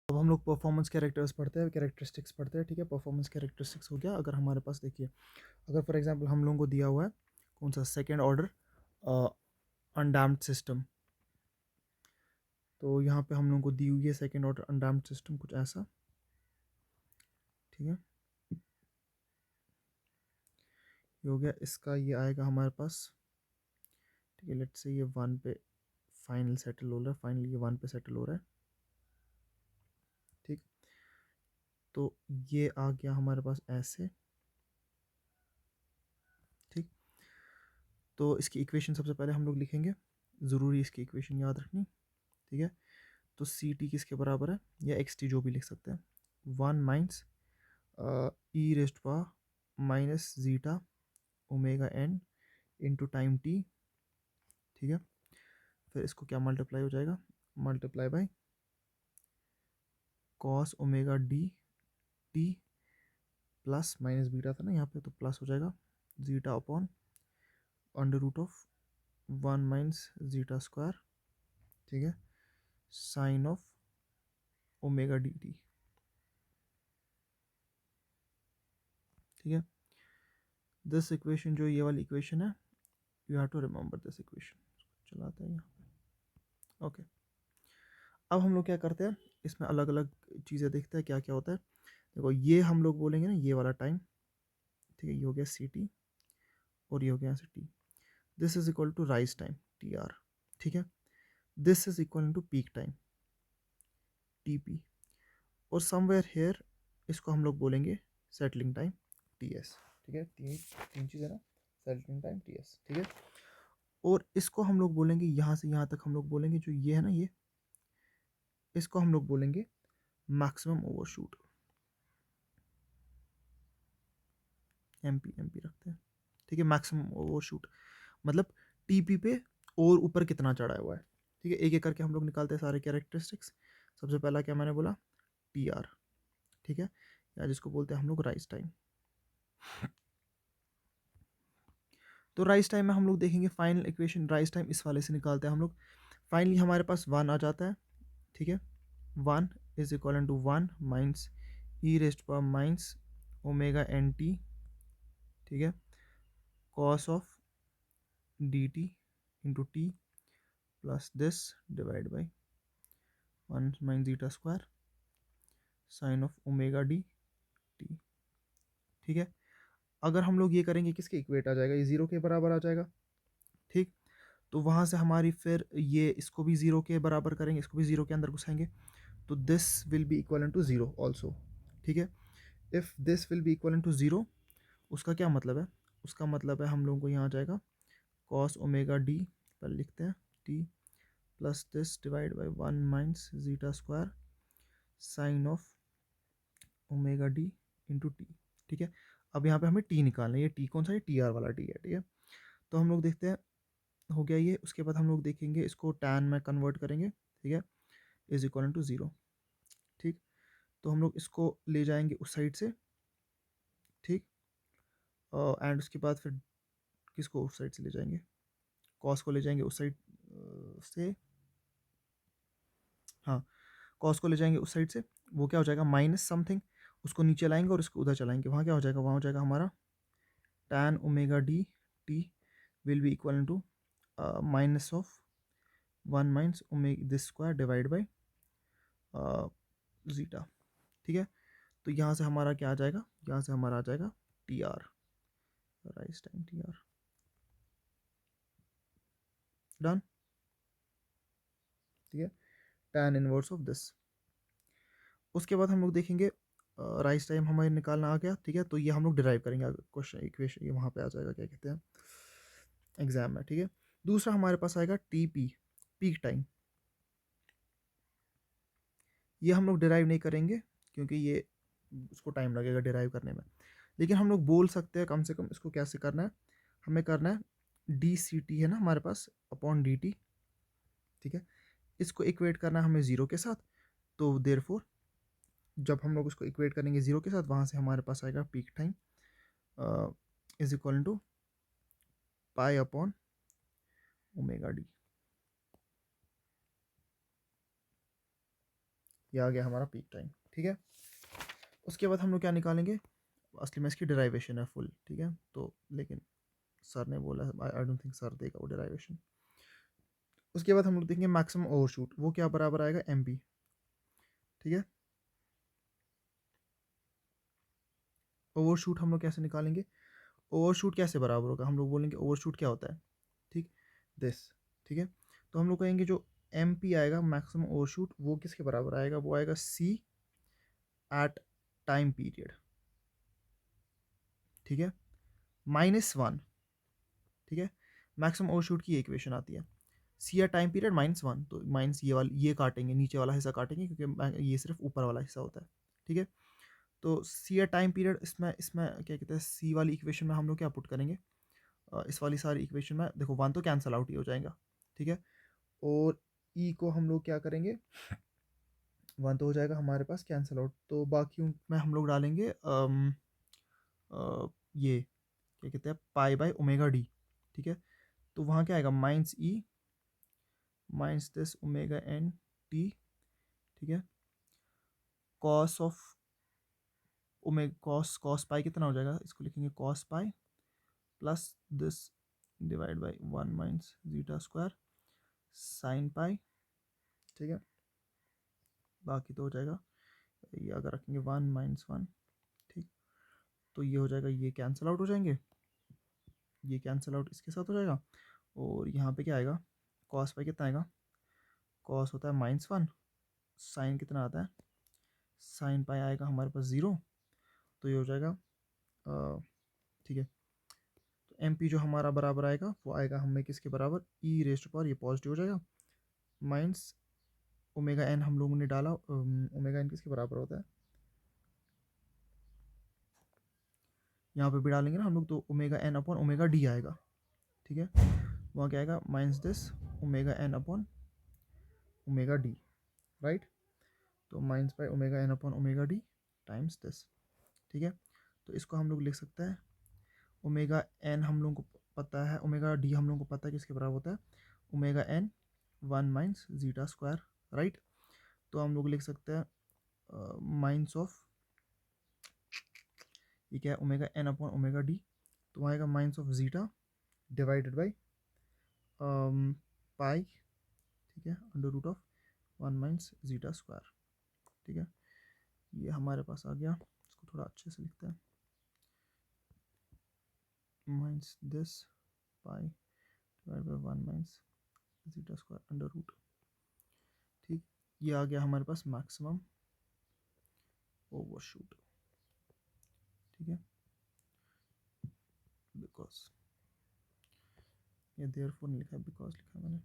अब हम लोग परफॉर्मेंस कैरेक्टर्स पढ़ते हैं, कैरेक्टरिस्टिक्स पढ़ते हैं, ठीक है। परफॉर्मेंस कैरेक्टरिस्टिक्स हो गया। अगर हमारे पास देखिए, अगर फॉर एग्जांपल हम लोगों को दिया हुआ है कौन सा सेकेंड ऑर्डर अनडैम्प्ड सिस्टम, तो यहाँ पे हम लोगों को दी हुई है सेकेंड ऑर्डर अनडैम्प्ड सिस्टम कुछ ऐसा, ठीक है। ये हो गया, इसका ये आएगा हमारे पास, ठीक है। लेट्स से ये 1 पे फाइनल सेटल हो रहा है, फाइनली ये 1 पे सेटल हो रहा है, ठीक। तो ये आ गया हमारे पास ऐसे, ठीक। तो इसकी इक्वेशन सबसे पहले हम लोग लिखेंगे, ज़रूरी इसकी इक्वेशन याद रखनी, ठीक है। तो सी टी किसके बराबर है, या एक्स टी जो भी लिख सकते हैं, 1 माइनस ई raised power minus zeta omega n into time t, ठीक है। फिर इसको क्या मल्टीप्लाई हो जाएगा, multiply by cos omega D t plus minus beta था ना यहाँ पे, तो प्लस हो जाएगा zeta upon under root of 1 minus zeta square, ठीक है, sine of omega D T, ठीक है। दिस इक्वेशन जो ये वाली इक्वेशन है, you have to remember this equation. चलाते हैं यहाँ पे, ओके। अब हम लोग क्या करते हैं, इसमें अलग अलग चीज़ें देखते हैं क्या क्या होता है। देखो ये हम लोग बोलेंगे ना ये वाला टाइम, ठीक है, ये हो गया सी टी और ये हो गया यहाँ से T. This is equal to rise time T R, ठीक है। This is equal to peak time T P, और समवेयर हेयर इसको हम लोग बोलेंगे सेटलिंग टाइम टी एस, ठीक है। तीन तीन चीज़ें ना, सेटलिंग टाइम टी एस, ठीक है। और इसको हम लोग बोलेंगे यहाँ से यहाँ तक हम लोग बोलेंगे जो ये है ना, ये इसको हम लोग बोलेंगे मैक्सिमम ओवरशूट, एम पी रखते हैं, ठीक है। मैक्सिमम ओवरशूट मतलब टीपी पे और ऊपर कितना चढ़ा हुआ है, ठीक है। एक एक करके हम लोग निकालते हैं सारे कैरेक्टरिस्टिक्स। सबसे पहला क्या मैंने बोला, टी आर, ठीक है, या जिसको बोलते हैं हम लोग राइज टाइम। तो राइज टाइम में हम लोग देखेंगे फाइनल इक्वेशन राइज टाइम इस वाले से निकालते हैं हम लोग। फाइनली हमारे पास 1 आ जाता है, ठीक है। 1 is equal to 1 minus E raised power minus omega N T, ठीक है, cos of D T into T plus this divide by 1 minus zeta square sine of omega D T, ठीक है। अगर हम लोग ये करेंगे किसके इक्वेट आ जाएगा, ये ज़ीरो के बराबर आ जाएगा, ठीक। तो वहाँ से हमारी फिर ये इसको भी ज़ीरो के बराबर करेंगे, इसको भी ज़ीरो के अंदर घुसाएंगे, तो this will be equal to zero also, ठीक है। If this will be equal to zero, उसका क्या मतलब है, उसका मतलब है हम लोगों को यहाँ आ जाएगा कॉस ओमेगा डी, पहले लिखते हैं T plus this divide by 1 minus zeta square sine of omega D into T, ठीक है। अब यहाँ पे हमें टी निकालना है, ये टी कौन सा है, टी आर वाला टी है, ठीक है। तो हम लोग देखते हैं, हो गया ये। उसके बाद हम लोग देखेंगे इसको टैन में कन्वर्ट करेंगे, ठीक है, इज इक्वल टू ज़ीरो, ठीक। तो हम लोग इसको ले जाएंगे उस साइड से, ठीक। एंड उसके बाद फिर किसको उस साइड से ले जाएंगे, कॉस को ले जाएंगे उस साइड से, हाँ, कॉस को ले जाएंगे उस साइड से। वो क्या हो जाएगा माइनस समथिंग, उसको नीचे लाएंगे और इसको उधर चलाएंगे, वहाँ क्या हो जाएगा, वहाँ हो जाएगा हमारा tan omega D T will be equal to minus of 1 minus omega this square divide by zeta, ठीक है। तो यहाँ से हमारा क्या आ जाएगा, यहाँ से हमारा आ जाएगा T R, rise time T are, done, ठीक है, टैन इनवर्स ऑफ दिस। उसके बाद हम लोग देखेंगे राइज टाइम हमारे निकालना आ गया, ठीक है। तो ये हम लोग डिराइव करेंगे क्वेश्चन इक्वेशन, ये वहाँ पे आ जाएगा, क्या कहते हैं एग्जाम में, ठीक है। दूसरा हमारे पास आएगा टी पी, पीक टाइम। ये हम लोग डिराइव नहीं करेंगे क्योंकि ये उसको टाइम लगेगा डिराइव करने में, लेकिन हम लोग बोल सकते हैं कम से कम इसको कैसे करना है। हमें करना है डी सी टी है ना हमारे पास अपॉन डी टी, ठीक है। इसको इक्वेट करना है हमें ज़ीरो के साथ, तो देयरफॉर जब हम लोग उसको इक्वेट करेंगे ज़ीरो के साथ, वहाँ से हमारे पास आएगा peak time is equal to pi upon omega D, ये आ गया हमारा पीक टाइम, ठीक है। उसके बाद हम लोग क्या निकालेंगे, असली में इसकी डेराइवेशन है फुल, ठीक है। तो लेकिन सर ने बोला, आई डोंट थिंक सर देगा वो डेराइवेशन। उसके बाद हम लोग देखेंगे मैक्सिमम ओवरशूट, वो क्या बराबर आएगा एम बी, ठीक है। ओवरशूट हम लोग कैसे निकालेंगे, ओवरशूट कैसे बराबर होगा, हम लोग बोलेंगे ओवरशूट क्या होता है, ठीक, दिस, ठीक है। तो हम लोग कहेंगे जो एम पी आएगा मैक्सिमम ओवरशूट, वो किसके बराबर आएगा, वो आएगा सी एट टाइम पीरियड, ठीक है, -1, ठीक है। मैक्सिमम ओवरशूट की इक्वेशन आती है सी एट टाइम पीरियड -1, तो माइनस ये वाला, ये काटेंगे, नीचे वाला हिस्सा काटेंगे क्योंकि ये सिर्फ ऊपर वाला हिस्सा होता है, ठीक है। तो सी एट टाइम पीरियड, इसमें इसमें क्या कहते हैं, सी वाली इक्वेशन में हम लोग क्या पुट करेंगे, इस वाली सारी इक्वेशन में देखो 1 तो कैंसिल आउट ही हो जाएगा, ठीक है। और ई को हम लोग क्या करेंगे, 1 तो हो जाएगा हमारे पास कैंसिल आउट, तो बाकी में हम लोग डालेंगे ये क्या कहते हैं पाई बाय ओमेगा डी, ठीक है। तो वहाँ क्या आएगा minus E minus this omega N T, ठीक है। Cos of omega, cos cos pi कितना हो जाएगा, इसको लिखेंगे cos pi plus this divide by 1 minus zeta square sine pi, ठीक है। बाकी तो हो जाएगा, ये अगर रखेंगे 1 - 1, ठीक, तो ये हो जाएगा, ये कैंसिल आउट हो जाएंगे, ये कैंसिल आउट इसके साथ हो जाएगा। और यहाँ पे क्या आएगा, कॉस पाई कितना आएगा, कॉस होता है -1, साइन कितना आता है, साइन पाई आएगा हमारे पास 0, तो ये हो जाएगा, ठीक है। तो एम पी जो हमारा बराबर आएगा वो आएगा हमें किसके बराबर, ई रेस्ट पावर, ये पॉजिटिव हो जाएगा, माइनस ओमेगा एन हम लोगों ने डाला, ओमेगा एन किसके बराबर होता है, यहाँ पे भी डालेंगे ना हम लोग, तो omega N upon omega d आएगा, ठीक है। वहाँ क्या आएगा minus this omega N upon omega d, right. तो minus by omega N upon omega d times this, ठीक है। तो इसको हम लोग लिख सकते हैं, ओमेगा एन हम लोगों को पता है, ओमेगा डी हम लोगों को पता है किसके बराबर होता है, omega N 1 minus zeta square, right. तो हम लोग लिख सकते हैं माइनस ऑफ, ये क्या है omega N upon omega D, तो आएगा minus of zeta divided by pi, ठीक है, under root of 1 minus zeta square, ठीक है। ये हमारे पास आ गया, इसको थोड़ा अच्छे से लिखते हैं, minus this pi divide by 1 minus zeta square under root, ठीक। ये आ गया हमारे पास मैक्सिमम ओवरशूट, ठीक है, बिकॉज ये देयरफॉर नहीं लिखा है, बिकॉज लिखा है मैंने।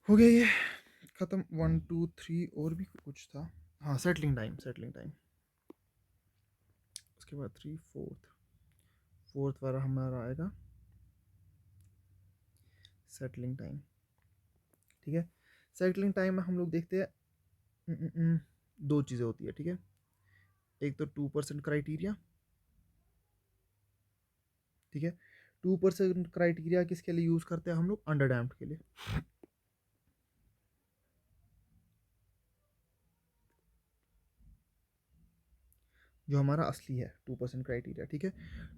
हो गया ये ख़त्म, 1 2 3 और भी कुछ था, हाँ सेटलिंग टाइम, सेटलिंग टाइम। उसके बाद 3 फोर्थ वाला हमारा आएगा सेटलिंग टाइम, ठीक है। सेटलिंग टाइम में हम लोग देखते हैं दो चीज़ें होती है, ठीक है। एक तो 2% क्राइटेरिया, ठीक है। 2% क्राइटेरिया किसके लिए यूज़ करते हैं हम लोग, अंडर डैम्प्ड के लिए, जो हमारा असली है 2% क्राइटेरिया, ठीक है।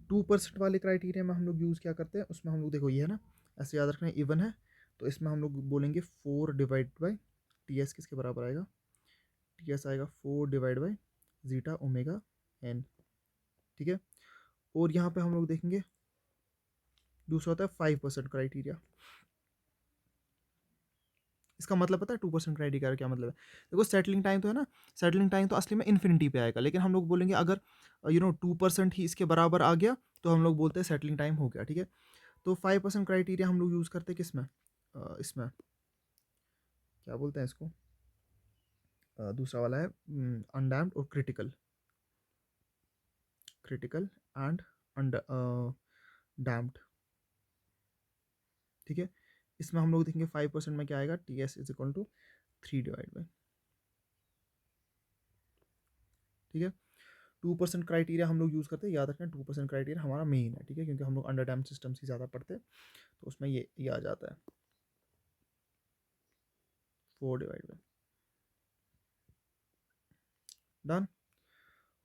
2% वाले क्राइटेरिया में हम लोग यूज़ क्या करते हैं, उसमें हम लोग देखो ये है ना, ऐसे याद रखना है इवन है, तो इसमें हम लोग बोलेंगे 4 डिवाइड बाई टी एस किसके बराबर आएगा, टी एस आएगा 4 divide by zeta omega N, ठीक है। और यहाँ पे हम लोग देखेंगे दूसरा होता है 5% क्राइटेरिया, इसका मतलब पता है 2% क्राइटेरिया का क्या मतलब है, देखो सेटलिंग टाइम तो है ना, सेटलिंग टाइम तो असली में इन्फिनिटी पे आएगा, लेकिन हम लोग बोलेंगे अगर 2% ही इसके बराबर आ गया तो हम लोग बोलते हैं सेटलिंग टाइम हो गया, ठीक है। तो 5% क्राइटेरिया हम लोग यूज़ करते हैं किसमें, इसमें क्या बोलते हैं इसको, दूसरा वाला है अनडैम्प्ड और क्रिटिकल, क्रिटिकल एंड डैम्प्ड, ठीक है। इसमें हम लोग देखेंगे 5% में क्या आएगा, T S is equal to 3 divide by, ठीक है। 2% क्राइटेरिया हम लोग यूज़ करते हैं, याद रखना 2% क्राइटेरिया हमारा मेन है, ठीक है, क्योंकि हम लोग अंडर डैम सिस्टम से ज़्यादा पढ़ते हैं, तो उसमें ये आ जाता है 4 डिवाइड बाई, डन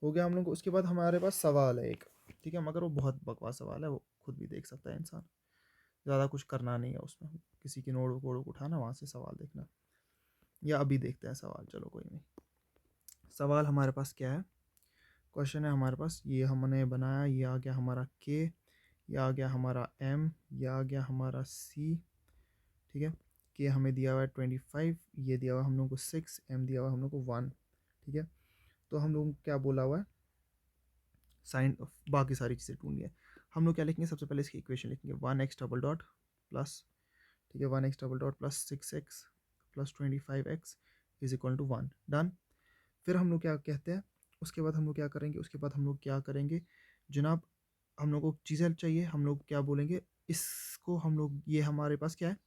हो गया हम लोग को। उसके बाद हमारे पास सवाल है एक, ठीक है, मगर वो बहुत बकवास सवाल है, वो खुद भी देख सकता है इंसान, ज़्यादा कुछ करना नहीं है उसमें, किसी की नोट वोट उठाना वहाँ से सवाल देखना, या अभी देखते हैं सवाल, चलो कोई नहीं। सवाल हमारे पास क्या है, क्वेश्चन है हमारे पास, ये हमने बनाया, ये आ गया हमारा के, ये आ गया हमारा एम, ये आ गया हमारा सी, ठीक है। के हमें दिया हुआ है 25, ये दिया हुआ है हम लोग को 6, एम दिया हुआ है हम लोग को 1, ठीक है। तो हम लोग क्या बोला हुआ है, साइन, बाकी सारी चीज़ें ढूंढनी है। हम लोग क्या लिखेंगे, सबसे पहले इसकी इक्वेशन लिखेंगे, 1x डबल डॉट प्लस, ठीक है, 1x double dot plus 6x plus 25x is equal to 1, done. फिर हम लोग क्या कहते हैं, उसके बाद हम लोग क्या करेंगे, उसके बाद हम लोग क्या करेंगे जनाब, हम लोग को चीज़ें चाहिए, हम लोग क्या बोलेंगे, इसको हम लोग, ये हमारे पास क्या है,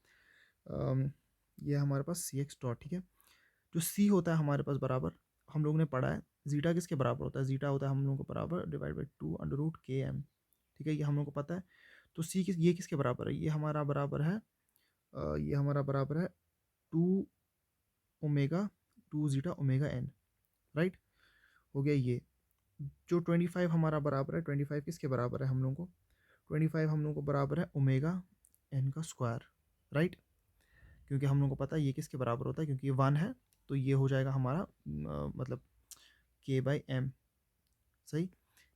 ये हमारे पास सी एक्स डॉट, ठीक है। जो सी होता है हमारे पास बराबर, हम लोग ने पढ़ा है जीटा किसके बराबर होता है, जीटा होता है हम लोगों को बराबर डिवाइड बाई 2 अंडर रूट के एम, ठीक है, ये हम लोग को पता है। तो सी किस, ये किसके बराबर है, ये हमारा बराबर है, ये हमारा बराबर है 2 omega 2 zeta omega N, right, हो गया ये। जो 25 हमारा बराबर है, 25 किसके बराबर है हम लोग को, 25 हम लोग को बराबर है ओमेगा एन का स्क्वायर, राइट, क्योंकि हम लोग को पता है ये किसके बराबर होता है, क्योंकि ये 1 है, तो ये हो जाएगा हमारा मतलब के बाई एम, सही,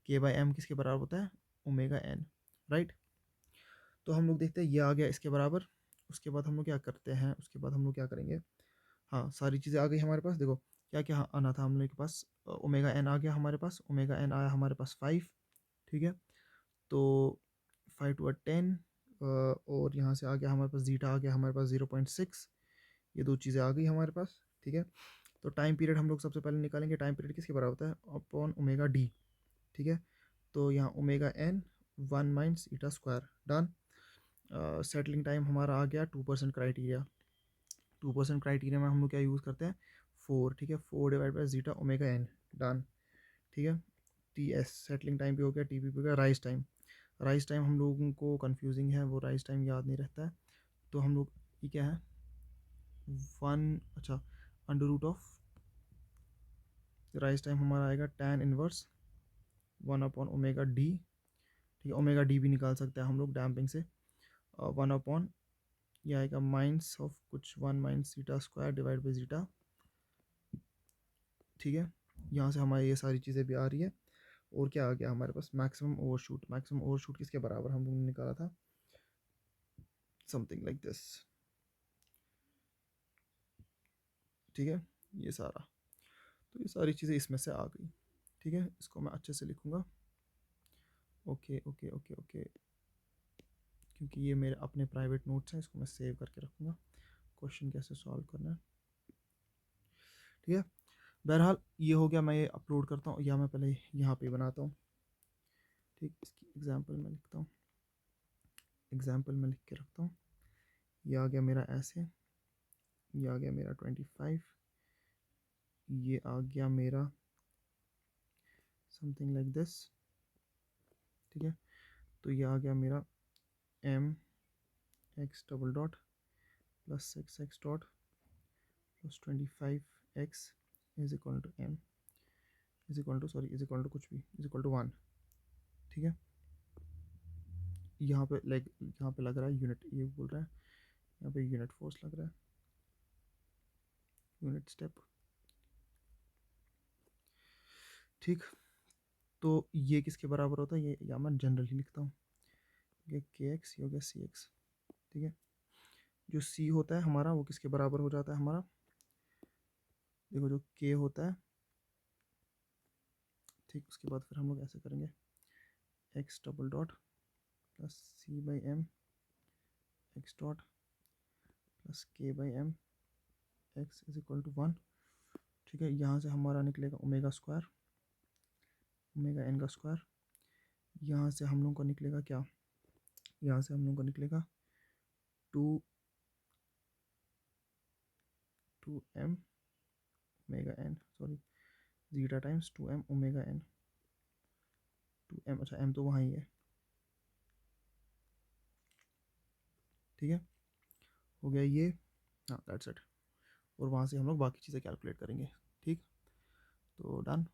के बाई एम किसके बराबर होता है, ओमेगा एन, राइट। तो हम लोग देखते हैं ये आ गया इसके बराबर। उसके बाद हम लोग क्या करते हैं, उसके बाद हम लोग क्या करेंगे, हाँ सारी चीज़ें आ गई हमारे पास, देखो क्या क्या आना था हम लोग के पास, ओमेगा एन आ गया हमारे पास, ओमेगा एन आया हमारे पास 5, ठीक है, तो 5 टू 10, और यहाँ से आ गया हमारे पास जीटा आ गया हमारे पास 0.6, ये दो चीज़ें आ गई हमारे पास, ठीक है। तो टाइम पीरियड हम लोग सबसे पहले निकालेंगे, टाइम पीरियड किसके बराबर होता है, अपॉन ओमेगा डी, ठीक है। तो यहाँ omega N 1 minus eta square, done. Settling time हमारा आ गया 2% क्राइटेरिया, 2% क्राइटेरिया में हम लोग क्या यूज़ करते हैं, 4, ठीक है, 4 divide by zeta omega N, done, ठीक है। टी एस सेटलिंग टाइम भी हो गया, टी पी भी हो गया। राइस टाइम, राइस टाइम हम लोगों को कंफ्यूजिंग है, वो राइस टाइम याद नहीं रहता है, तो हम लोग ये क्या है, 1, अच्छा, under root of rise time हमारा आएगा tan inverse 1 upon omega D, ठीक है, ओमेगा डी भी निकाल सकते हैं हम लोग डैम्पिंग से, 1 अपॉन, ये आएगा माइनस ऑफ कुछ 1 minus zeta square divide by zeta, ठीक है। यहाँ से हमारी ये सारी चीज़ें भी आ रही है। और क्या आ गया हमारे पास, मैक्सिमम ओवरशूट, मैक्सिमम ओवरशूट किसके बराबर हम लोगों ने निकाला था, समथिंग लाइक दिस, ठीक है, ये सारा, तो ये सारी चीज़ें इसमें से आ गई, ठीक है। इसको मैं अच्छे से लिखूँगा, ओके ओके ओके ओके, क्योंकि ये मेरे अपने प्राइवेट नोट्स हैं, इसको मैं सेव करके रखूँगा, क्वेश्चन कैसे सॉल्व करना है, ठीक है। बहरहाल ये हो गया, मैं ये अपलोड करता हूँ, या मैं पहले यहाँ पे बनाता हूँ, ठीक, इसकी एग्जांपल मैं लिखता हूँ, एग्जांपल मैं लिख के रखता हूँ, ये आ गया मेरा ऐसे, ये आ गया मेरा 25, ये आ गया मेरा समथिंग लाइक दिस, ठीक है। तो ये आ गया मेरा M X double dot plus 6x dot plus 25x is equal to M is equal to, sorry, is equal to कुछ भी, इज इक्वल टू 1, ठीक है। यहाँ पे लाइक, यहाँ पे लग रहा है यूनिट, ये बोल रहा है यहाँ पे यूनिट फोर्स लग रहा है, यूनिट स्टेप, ठीक। तो ये किसके बराबर होता है, ये या मैं जनरली लिखता हूँ, ये के एक्स, ये हो गया सी एक्स, ठीक है। जो सी होता है हमारा वो किसके बराबर हो जाता है हमारा, देखो जो के होता है, ठीक, उसके बाद फिर हम लोग ऐसे करेंगे, x double dot plus c by m x dot plus k by m x is equal to 1, ठीक है। यहाँ से हमारा निकलेगा ओमेगा स्क्वायर, ओमेगा एन का स्क्वायर, यहाँ से हम लोग को निकलेगा क्या, यहाँ से हम लोग को निकलेगा 2 M omega N, sorry, zeta times 2m omega N, 2m, अच्छा m तो वहाँ ही है, ठीक है, हो गया ये, हाँ दैट्स इट। और वहाँ से हम लोग बाकी चीज़ें कैलकुलेट करेंगे, ठीक। तो तो डन।